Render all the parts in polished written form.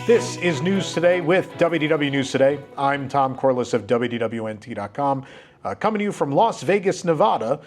This is News Today with WDW News Today. I'm Tom Corliss of WDWNT.com, coming to you from Las Vegas, Nevada,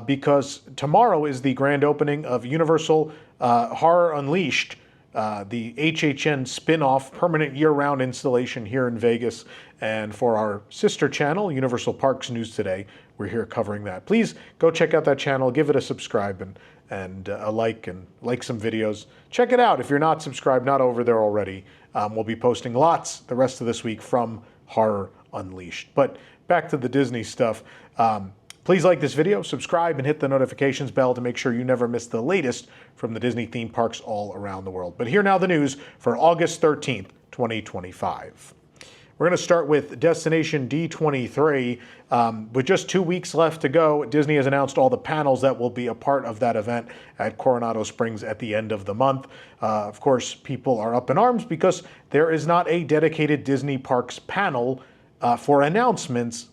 because tomorrow is the grand opening of Universal Horror Unleashed, the HHN spin-off permanent year-round installation here in Vegas. And for our sister channel, Universal Parks News Today, we're here covering that. Please go check out that channel, give it a subscribe and a like, and like some videos. Check it out if you're not subscribed, not over there already. We'll be posting lots the rest of this week from Horror Unleashed. But back to the Disney stuff. Please like this video, subscribe, and hit the notifications bell to make sure you never miss the latest from the Disney theme parks all around the world. But here now the news for August 13th, 2025. We're going to start with Destination D23. With just 2 weeks left to go, Disney has announced all the panels that will be a part of that event at Coronado Springs at the end of the month. Of course, people are up in arms because there is not a dedicated Disney Parks panel for announcements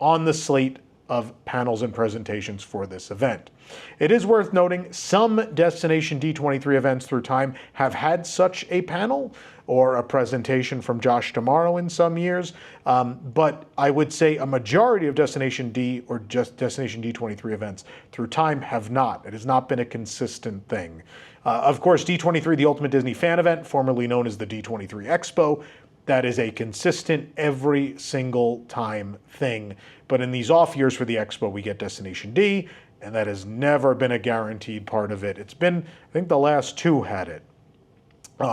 on the slate of panels and presentations for this event. It is worth noting some Destination D23 events through time have had such a panel or a presentation from Josh Tomorrow in some years, but I would say a majority of Destination D or just Destination D23 events through time have not. It has not been a consistent thing. Of course, D23, the Ultimate Disney Fan Event, formerly known as the D23 Expo, that is a consistent every single time thing. But in these off years for the Expo, we get Destination D, and that has never been a guaranteed part of it. It's been, I think the last two had it.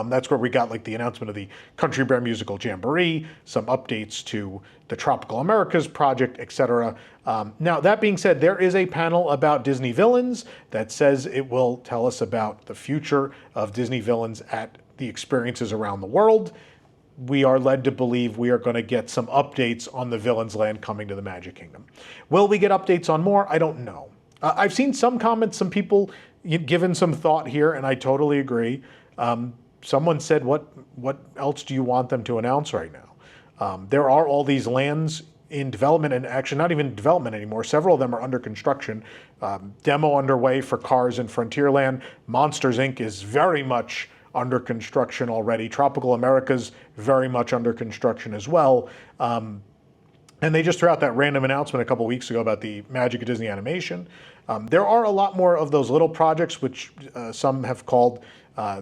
That's where we got like the announcement of the Country Bear Musical Jamboree, some updates to the Tropical Americas project, etc. Now, that being said, there is a panel about Disney villains that says it will tell us about the future of Disney villains at the experiences around the world. We are led to believe we are going to get some updates on the Villains Land coming to the Magic Kingdom. Will we get updates on more? I don't know. I've seen some comments, some people given some thought here, and I totally agree. Someone said, what else do you want them to announce right now? There are all these lands in development, and actually not even development anymore. Several of them are under construction. Demo underway for Cars and Frontierland. Monsters, Inc. is very much under construction already. Tropical America's very much under construction as well. And they just threw out that random announcement a couple weeks ago about the Magic of Disney Animation. There are a lot more of those little projects, which some have called,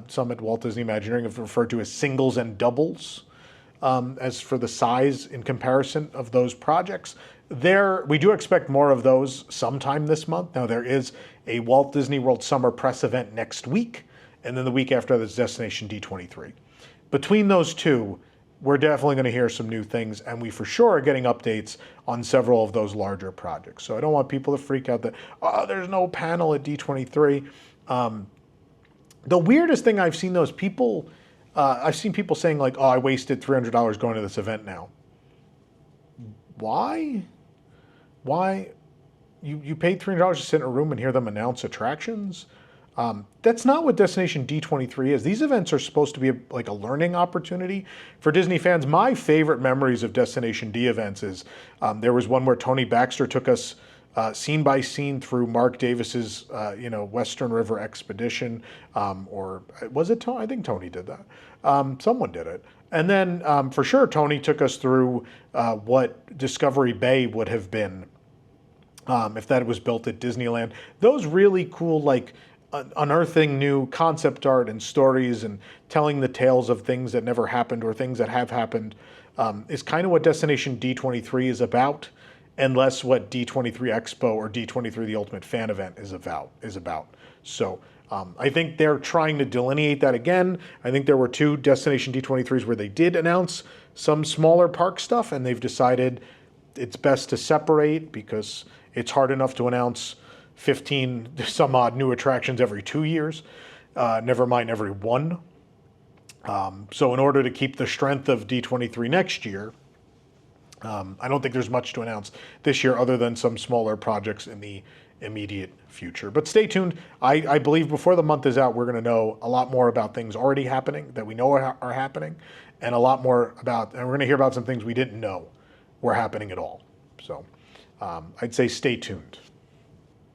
some at Walt Disney Imagineering have referred to as singles and doubles, as for the size in comparison of those projects. We do expect more of those sometime this month. Now, there is a Walt Disney World Summer Press event next week, and then the week after there's Destination D23. Between those two, we're definitely going to hear some new things, and we for sure are getting updates on several of those larger projects. So I don't want people to freak out that, oh, there's no panel at D23. The weirdest thing I've seen those people, I've seen people saying like, oh, I wasted $300 going to this event now. Why? Why? You paid $300 to sit in a room and hear them announce attractions? That's not what Destination D23 is. These events are supposed to be like a learning opportunity for Disney fans. My favorite memories of Destination D events is there was one where Tony Baxter took us scene by scene through Mark Davis's Western River Expedition, or was it Tony? I think Tony did that. Someone did it. And then for sure Tony took us through what Discovery Bay would have been if that was built at Disneyland. Those really cool, like, unearthing new concept art and stories and telling the tales of things that never happened or things that have happened is kind of what Destination D23 is about, and less what D23 Expo or D23 the Ultimate Fan Event is about. So I think they're trying to delineate that again. I think there were two Destination D23s where they did announce some smaller park stuff, and they've decided it's best to separate because it's hard enough to announce 15 some odd new attractions every 2 years, never mind every one. So in order to keep the strength of D23 next year, I don't think there's much to announce this year other than some smaller projects in the immediate future. But stay tuned. I believe before the month is out, we're going to know a lot more about things already happening that we know are happening, and a lot more about, and we're going to hear about some things we didn't know were happening at all. So I'd say stay tuned.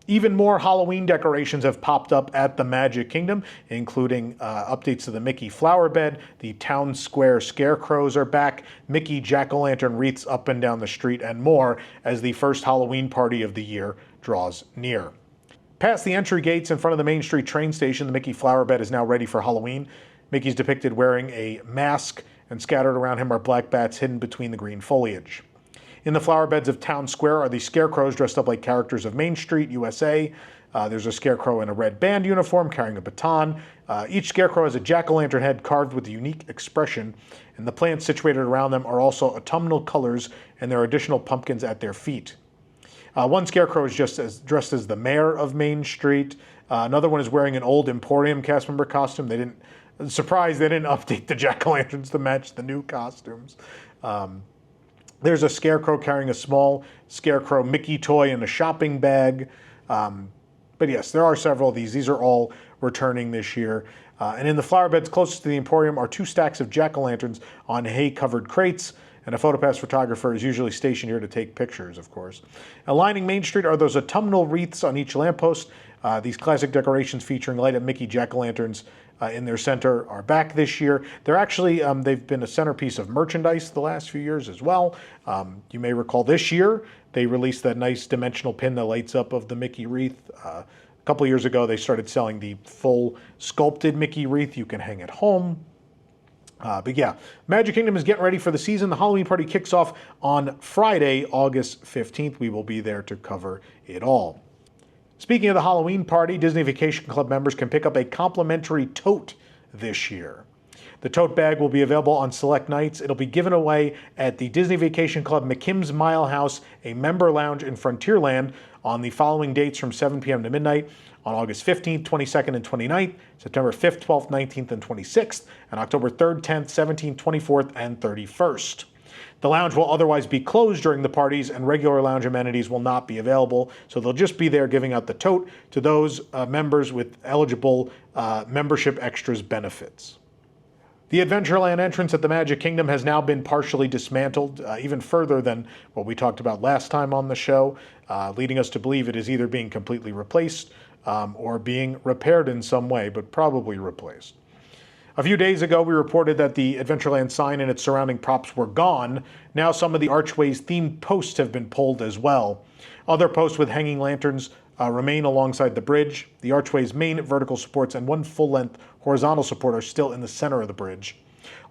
Even more Halloween decorations have popped up at the Magic Kingdom, including updates to the Mickey flower bed, the town square scarecrows are back, Mickey jack-o'-lantern wreaths up and down the street, and more as the first Halloween party of the year draws near. Past the entry gates in front of the Main Street train station, the Mickey flower bed is now ready for Halloween. Mickey's depicted wearing a mask, and scattered around him are black bats hidden between the green foliage. In the flower beds of Town Square are the scarecrows dressed up like characters of Main Street, USA. There's a scarecrow in a red band uniform carrying a baton. Each scarecrow has a jack-o'-lantern head carved with a unique expression, and the plants situated around them are also autumnal colors, and there are additional pumpkins at their feet. One scarecrow is dressed as the mayor of Main Street. Another one is wearing an old Emporium cast member costume. They didn't update the jack-o'-lanterns to match the new costumes. There's a scarecrow carrying a small scarecrow Mickey toy in a shopping bag. But yes, there are several of these. These are all returning this year. And in the flower beds closest to the Emporium are 2 stacks of jack-o'-lanterns on hay-covered crates, and a PhotoPass photographer is usually stationed here to take pictures, of course. Lining Main Street are those autumnal wreaths on each lamppost. These classic decorations featuring light-up Mickey jack-o'-lanterns in their center are back this year. They're actually, they've been a centerpiece of merchandise the last few years as well. You may recall this year, they released that nice dimensional pin that lights up of the Mickey wreath. A couple of years ago, they started selling the full sculpted Mickey wreath you can hang at home. But yeah, Magic Kingdom is getting ready for the season. The Halloween party kicks off on Friday, August 15th. We will be there to cover it all. Speaking of the Halloween party, Disney Vacation Club members can pick up a complimentary tote this year. The tote bag will be available on select nights. It'll be given away at the Disney Vacation Club McKim's Mile House, a member lounge in Frontierland, on the following dates from 7 p.m. to midnight on August 15th, 22nd, and 29th, September 5th, 12th, 19th, and 26th, and October 3rd, 10th, 17th, 24th, and 31st. The lounge will otherwise be closed during the parties, and regular lounge amenities will not be available, so they'll just be there giving out the tote to those members with eligible membership extras benefits. The Adventureland entrance at the Magic Kingdom has now been partially dismantled, even further than what we talked about last time on the show, leading us to believe it is either being completely replaced or being repaired in some way, but probably replaced. A few days ago, we reported that the Adventureland sign and its surrounding props were gone. Now some of the archway's themed posts have been pulled as well. Other posts with hanging lanterns remain alongside the bridge. The archway's main vertical supports and one full-length horizontal support are still in the center of the bridge.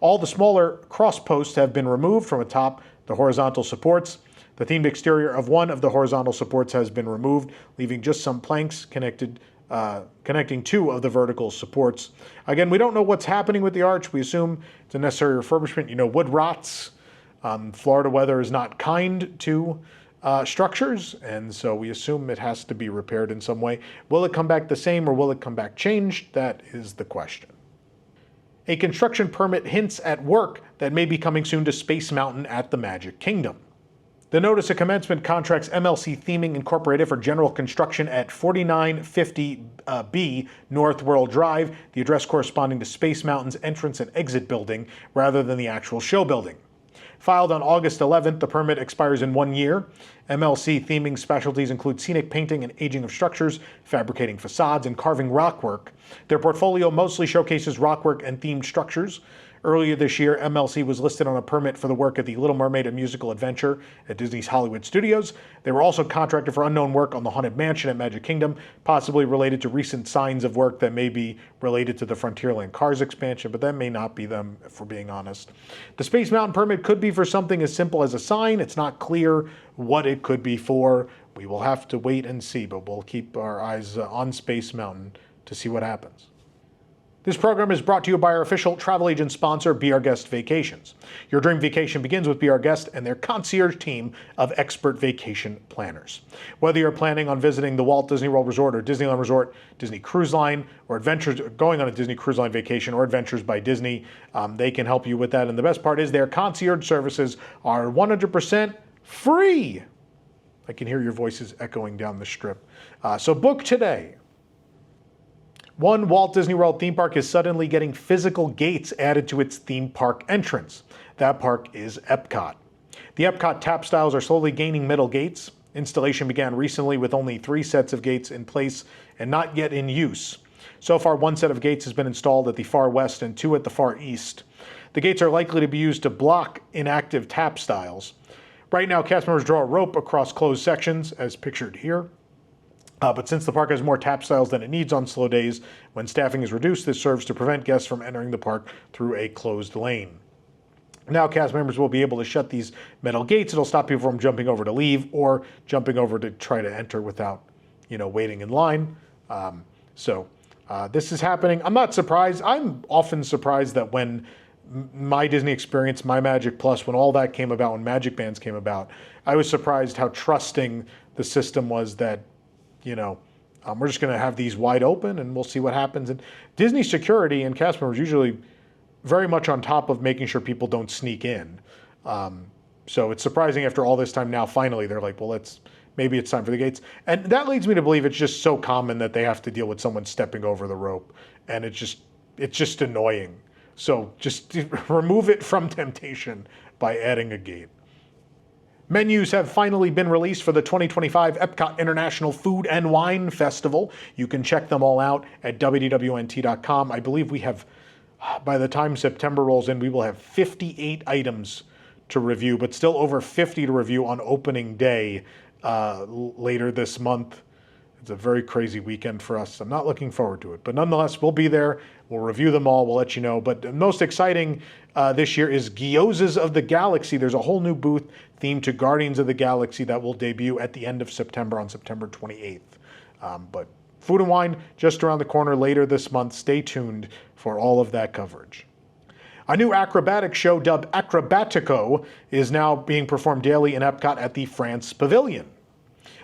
All the smaller cross posts have been removed from atop the horizontal supports. The themed exterior of one of the horizontal supports has been removed, leaving just some planks connecting 2 of the vertical supports. Again, we don't know what's happening with the arch. We assume it's a necessary refurbishment. You know, wood rots. Florida weather is not kind to structures, and so we assume it has to be repaired in some way. Will it come back the same or will it come back changed? That is the question. A construction permit hints at work that may be coming soon to Space Mountain at the Magic Kingdom. The notice of commencement contracts MLC Theming Incorporated for general construction at 4950B North World Drive, the address corresponding to Space Mountain's entrance and exit building, rather than the actual show building. Filed on August 11th, the permit expires in 1 year. MLC Theming specialties include scenic painting and aging of structures, fabricating facades, and carving rockwork. Their portfolio mostly showcases rockwork and themed structures. Earlier this year, MLC was listed on a permit for the work at the Little Mermaid: A Musical Adventure at Disney's Hollywood Studios. They were also contracted for unknown work on the Haunted Mansion at Magic Kingdom, possibly related to recent signs of work that may be related to the Frontierland Cars expansion, but that may not be them, if we're being honest. The Space Mountain permit could be for something as simple as a sign. It's not clear what it could be for. We will have to wait and see, but we'll keep our eyes on Space Mountain to see what happens. This program is brought to you by our official travel agent sponsor, Be Our Guest Vacations. Your dream vacation begins with Be Our Guest and their concierge team of expert vacation planners. Whether you're planning on visiting the Walt Disney World Resort or Disneyland Resort, Disney Cruise Line, or going on a Disney Cruise Line vacation, or Adventures by Disney, they can help you with that. And the best part is their concierge services are 100% free. I can hear your voices echoing down the strip. So book today. One Walt Disney World theme park is suddenly getting physical gates added to its theme park entrance. That park is EPCOT. The EPCOT tap styles are slowly gaining metal gates. Installation began recently with only 3 sets of gates in place and not yet in use. So far, 1 set of gates has been installed at the far west and 2 at the far east. The gates are likely to be used to block inactive tap styles. Right now, cast members draw a rope across closed sections, as pictured here. But since the park has more tap styles than it needs on slow days, when staffing is reduced, this serves to prevent guests from entering the park through a closed lane. Now cast members will be able to shut these metal gates. It'll stop people from jumping over to leave or jumping over to try to enter without, waiting in line. This is happening. I'm not surprised. I'm often surprised that when My Disney Experience, My Magic Plus, when all that came about, when Magic Bands came about, I was surprised how trusting the system was that, we're just going to have these wide open and we'll see what happens. And Disney security and cast members usually very much on top of making sure people don't sneak in. So it's surprising after all this time now, finally, they're like, well, maybe it's time for the gates. And that leads me to believe it's just so common that they have to deal with someone stepping over the rope. And it's just annoying. So just remove it from temptation by adding a gate. Menus have finally been released for the 2025 EPCOT International Food and Wine Festival. You can check them all out at WDWNT.com. I believe we have, by the time September rolls in, we will have 58 items to review, but still over 50 to review on opening day later this month. It's a very crazy weekend for us. I'm not looking forward to it, but nonetheless, we'll be there. We'll review them all. We'll let you know. But the most exciting this year is Gyozas of the Galaxy. There's a whole new booth themed to Guardians of the Galaxy that will debut at the end of September on September 28th. But food and wine just around the corner later this month. Stay tuned for all of that coverage. A new acrobatic show dubbed Acrobatico is now being performed daily in EPCOT at the France Pavilion.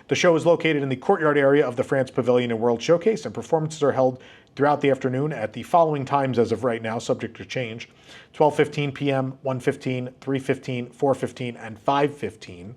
The show is located in the courtyard area of the France Pavilion and World Showcase, and performances are held throughout the afternoon at the following times as of right now, subject to change: 12:15 p.m., 1:15, 3:15, 4:15, and 5:15.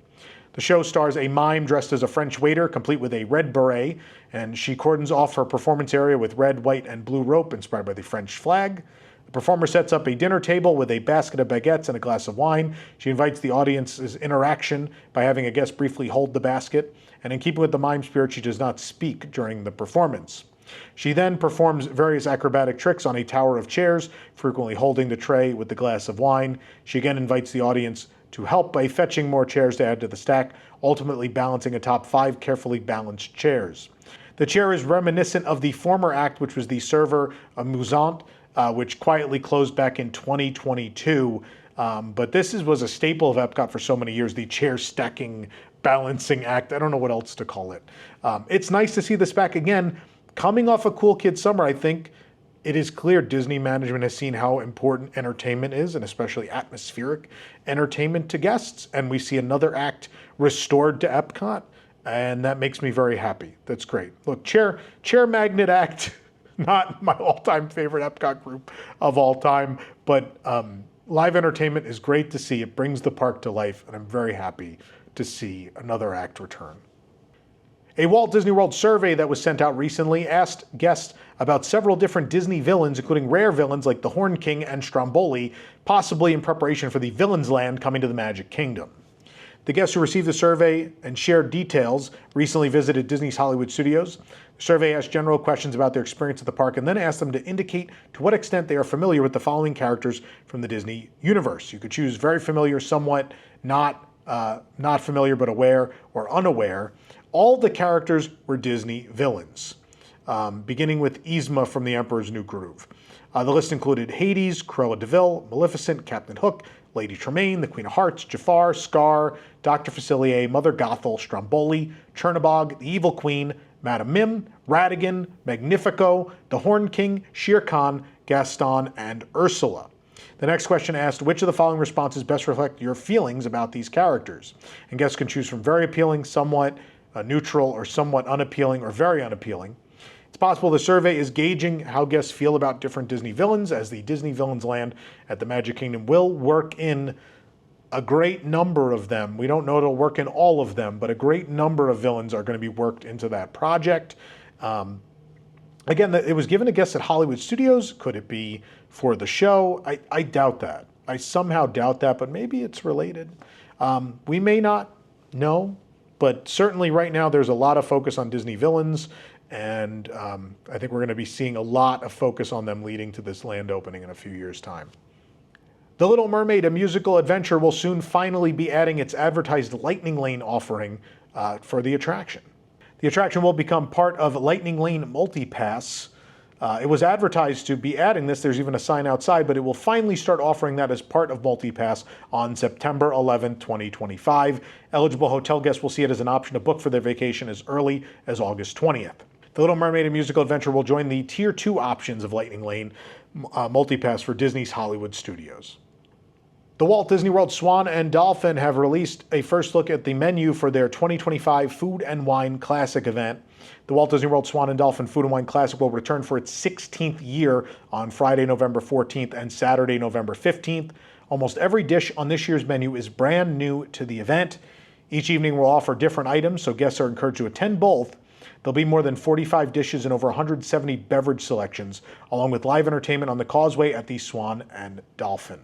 The show stars a mime dressed as a French waiter, complete with a red beret, and she cordons off her performance area with red, white, and blue rope inspired by the French flag. The performer sets up a dinner table with a basket of baguettes and a glass of wine. She invites the audience's interaction by having a guest briefly hold the basket, and in keeping with the mime spirit, she does not speak during the performance. She then performs various acrobatic tricks on a tower of chairs, frequently holding the tray with the glass of wine. She again invites the audience to help by fetching more chairs to add to the stack, ultimately balancing atop 5 carefully balanced chairs. The chair is reminiscent of the former act, which was the serveur amusant, which quietly closed back in 2022. But this was a staple of EPCOT for so many years, the chair stacking balancing act. I don't know what else to call it. It's nice to see this back again. Coming off a Cool Kid Summer, I think it is clear Disney management has seen how important entertainment is, and especially atmospheric entertainment to guests. And we see another act restored to EPCOT, and that makes me very happy. That's great. Look, Chair Magnet Act, not my all-time favorite EPCOT group of all time, but live entertainment is great to see. It brings the park to life, and I'm very happy to see another act return. A Walt Disney World survey that was sent out recently asked guests about several different Disney villains, including rare villains like the Horn King and Stromboli, possibly in preparation for the Villains Land coming to the Magic Kingdom. The guests who received the survey and shared details recently visited Disney's Hollywood Studios. The survey asked general questions about their experience at the park and then asked them to indicate to what extent they are familiar with the following characters from the Disney universe. You could choose very familiar, somewhat not familiar but aware, or unaware. All the characters were Disney villains, beginning with Yzma from The Emperor's New Groove. The list included Hades, Cruella de Vil, Maleficent, Captain Hook, Lady Tremaine, the Queen of Hearts, Jafar, Scar, Dr. Facilier, Mother Gothel, Stromboli, Chernabog, the Evil Queen, Madame Mim, Ratigan, Magnifico, the Horn King, Shere Khan, Gaston, and Ursula. The next question asked, which of the following responses best reflect your feelings about these characters? And guests can choose from very appealing, somewhat neutral, or somewhat unappealing, or very unappealing. It's possible the survey is gauging how guests feel about different Disney villains, as the Disney Villains Land at the Magic Kingdom will work in a great number of them. We don't know it'll work in all of them, but a great number of villains are going to be worked into that project. Again, it was given to guests at Hollywood Studios. Could it be for the show? I doubt that. I somehow doubt that, but maybe it's related. We may not know, But certainly right now there's a lot of focus on Disney villains, and I think we're going to be seeing a lot of focus on them leading to this land opening in a few years' time. The Little Mermaid, a musical adventure, will soon finally be adding its advertised Lightning Lane offering for the attraction. The attraction will become part of Lightning Lane Multipass. It was advertised to be adding this. There's even a sign outside, but it will finally start offering that as part of Multipass on September 11, 2025. Eligible hotel guests will see it as an option to book for their vacation as early as August 20th. The Little Mermaid, a musical adventure, will join the Tier 2 options of Lightning Lane Multipass for Disney's Hollywood studios. The Walt Disney World Swan and Dolphin have released a first look at the menu for their 2025 Food and Wine Classic event. The Walt Disney World Swan and Dolphin Food and Wine Classic will return for its 16th year on Friday, November 14th and Saturday, November 15th. Almost every dish on this year's menu is brand new to the event. Each evening will offer different items, so guests are encouraged to attend both. There'll be more than 45 dishes and over 170 beverage selections, along with live entertainment on the causeway at the Swan and Dolphin.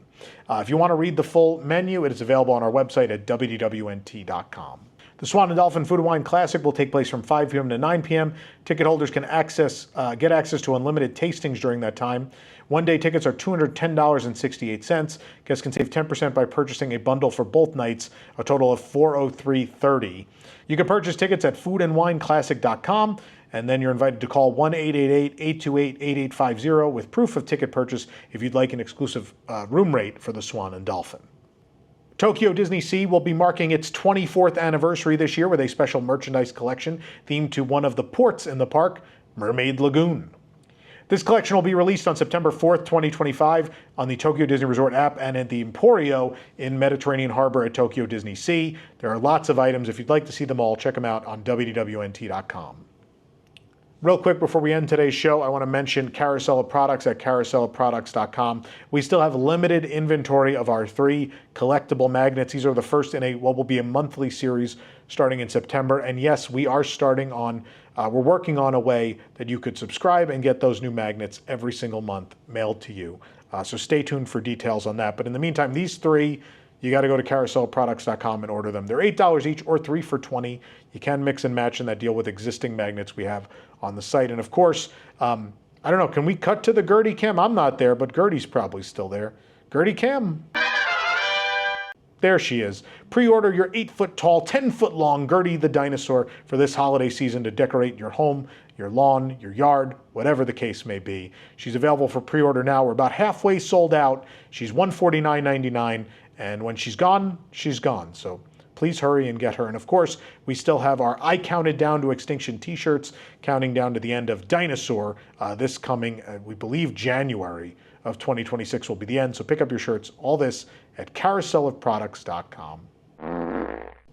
If you want to read the full menu, it is available on our website at WDWNT.com. The Swan and Dolphin Food and Wine Classic will take place from 5 p.m. to 9 p.m. Ticket holders can get access to unlimited tastings during that time. One-day tickets are $210.68. Guests can save 10% by purchasing a bundle for both nights, a total of $403.30. You can purchase tickets at foodandwineclassic.com, and then you're invited to call 1-888-828-8850 with proof of ticket purchase if you'd like an exclusive room rate for the Swan and Dolphin. Tokyo DisneySea will be marking its 24th anniversary this year with a special merchandise collection themed to one of the ports in the park, Mermaid Lagoon. This collection will be released on September 4th, 2025 on the Tokyo Disney Resort app and at the Emporio in Mediterranean Harbor at Tokyo DisneySea. There are lots of items. If you'd like to see them all, check them out on WDWNT.com. Real quick before we end today's show, I want to mention Carousel of Products at carouselofproducts.com. We still have limited inventory of our 3 collectible magnets. These are the first in what will be a monthly series starting in September. And yes, we are we're working on a way that you could subscribe and get those new magnets every single month mailed to you. So stay tuned for details on that. But in the meantime, these 3, you got to go to carouselofproducts.com and order them. They're $8 each or 3 for $20. You can mix and match in that deal with existing magnets we have on the site. And of course, I don't know, can we cut to the Gertie cam? I'm not there, but Gertie's probably still there. Gertie cam. There she is. Pre-order your 8-foot-tall, 10-foot-long Gertie the dinosaur for this holiday season to decorate your home, your lawn, your yard, whatever the case may be. She's available for pre-order now. We're about halfway sold out. She's $149.99, and when she's gone, she's gone. So please hurry and get her. And of course, we still have our I Counted Down to Extinction t-shirts, counting down to the end of Dinosaur. This coming, we believe, January of 2026 will be the end. So pick up your shirts, all this at carouselofproducts.com.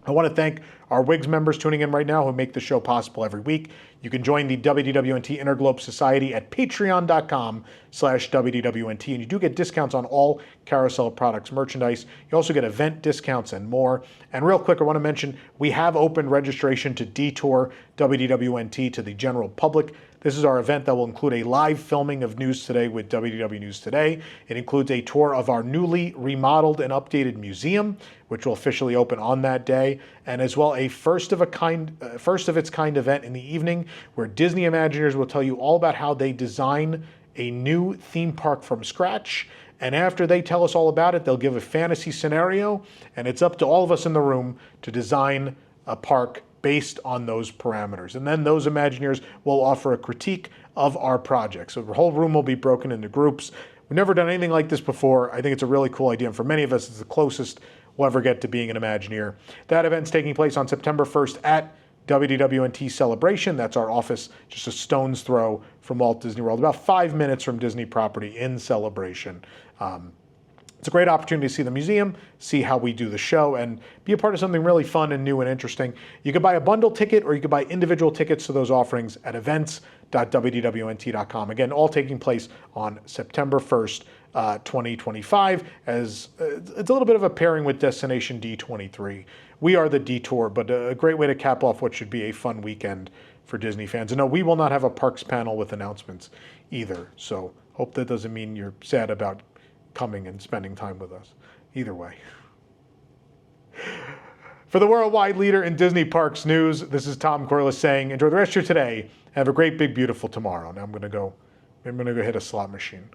I want to thank our WIGS members tuning in right now who make the show possible every week. You can join the WDWNT Interglobe Society at patreon.com/WDWNT, and you do get discounts on all Carousel of Products merchandise. You also get event discounts and more. And real quick, I want to mention we have opened registration to Detour WDWNT to the general public. This is our event that will include a live filming of News Today with WDW News Today. It includes a tour of our newly remodeled and updated museum, which will officially open on that day, and as well a first of its kind event in the evening where Disney Imagineers will tell you all about how they design a new theme park from scratch. And after they tell us all about it, they'll give a fantasy scenario, and it's up to all of us in the room to design a park based on those parameters. And then those Imagineers will offer a critique of our project. So the whole room will be broken into groups. We've never done anything like this before. I think it's a really cool idea, and for many of us, it's the closest we'll ever get to being an Imagineer. That event's taking place on September 1st at WDWNT Celebration. That's our office, just a stone's throw from Walt Disney World, about 5 minutes from Disney property in Celebration. It's a great opportunity to see the museum, see how we do the show, and be a part of something really fun and new and interesting. You could buy a bundle ticket or you could buy individual tickets to those offerings at events.wdwnt.com. Again, all taking place on September 1st, 2025, as it's a little bit of a pairing with Destination D23. We are the Detour, but a great way to cap off what should be a fun weekend for Disney fans. And no, we will not have a parks panel with announcements either, so hope that doesn't mean you're sad about coming and spending time with us. Either way. For the worldwide leader in Disney Parks news, this is Tom Corliss saying, enjoy the rest of your today. Have a great, big, beautiful tomorrow. Now I'm going to go hit a slot machine.